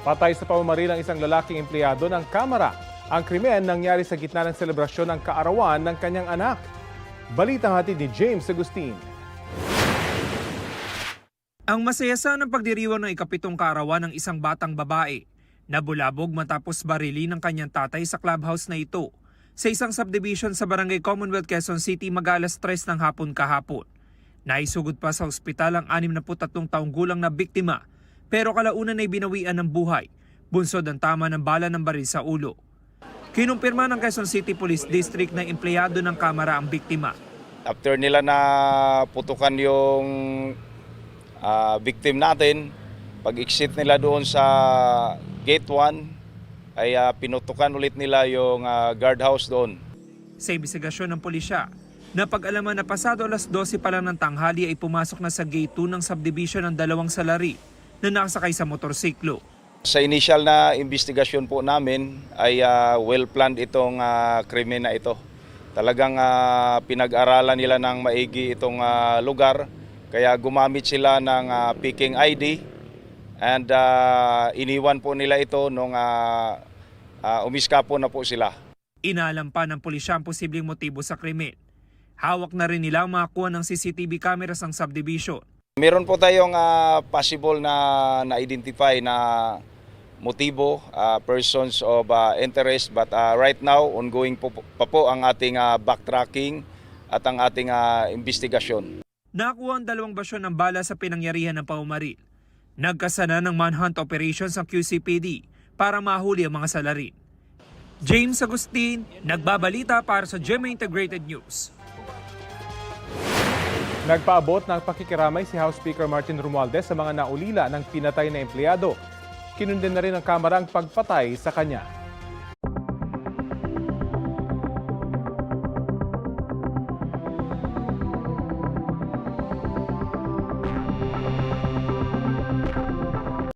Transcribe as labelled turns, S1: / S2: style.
S1: Patay sa pamamaril ang isang lalaking empleyado ng Kamara. Ang krimen nangyari sa gitna ng selebrasyon ng kaarawan ng kanyang anak. Balitang hatid ni James Agustin.
S2: Ang masayasa ng pagdiriwang ng ikapitong kaarawan ng isang batang babae na bulabog matapos barili ng kanyang tatay sa clubhouse na ito sa isang subdivision sa Barangay Commonwealth, Quezon City mag-alas 3 ng hapon kahapon. Naisugod pa sa ospital ang 63 taong gulang na biktima pero kalaunan ay binawian ng buhay, bunsod ang tama ng bala ng baril sa ulo. Kinumpirma ng Quezon City Police District na empleyado ng Kamara ang biktima.
S3: After nila na putukan yung victim natin, pag-exit nila doon sa gate 1, ay pinutukan ulit nila yung guardhouse doon.
S2: Sa imbestigasyon ng pulisya, napag-alaman na pasado alas 12 pa lang ng tanghali ay pumasok na sa gate 2 ng subdivision ng dalawang salari na nakasakay sa motorsiklo.
S3: Sa initial na investigasyon po namin ay well-planned itong krimen na ito. Talagang pinag-aralan nila ng maigi itong lugar, kaya gumamit sila ng peking ID and iniwan po nila ito nung umiskapo na po sila.
S2: Inaalam pa ng pulisya ang posibleng motibo sa krimen. Hawak na rin nila ang makakuha ng CCTV cameras ng subdivision.
S3: Meron po tayong possible na identify na motibo, persons of interest, but right now ongoing pa po ang ating backtracking at ang ating investigasyon.
S2: Nakuha ang 2 basyon ng bala sa pinangyarihan ng pamamaril. Nagkasana ng manhunt operations ang QCPD para mahuli ang mga salarin. James Agustin, nagbabalita para sa GMA Integrated News.
S1: Nagpaabot ng pakikiramay si House Speaker Martin Romualdez sa mga naulila ng pinatay na empleyado. Kinundin na rin ng Kamara ang pagpatay sa kanya.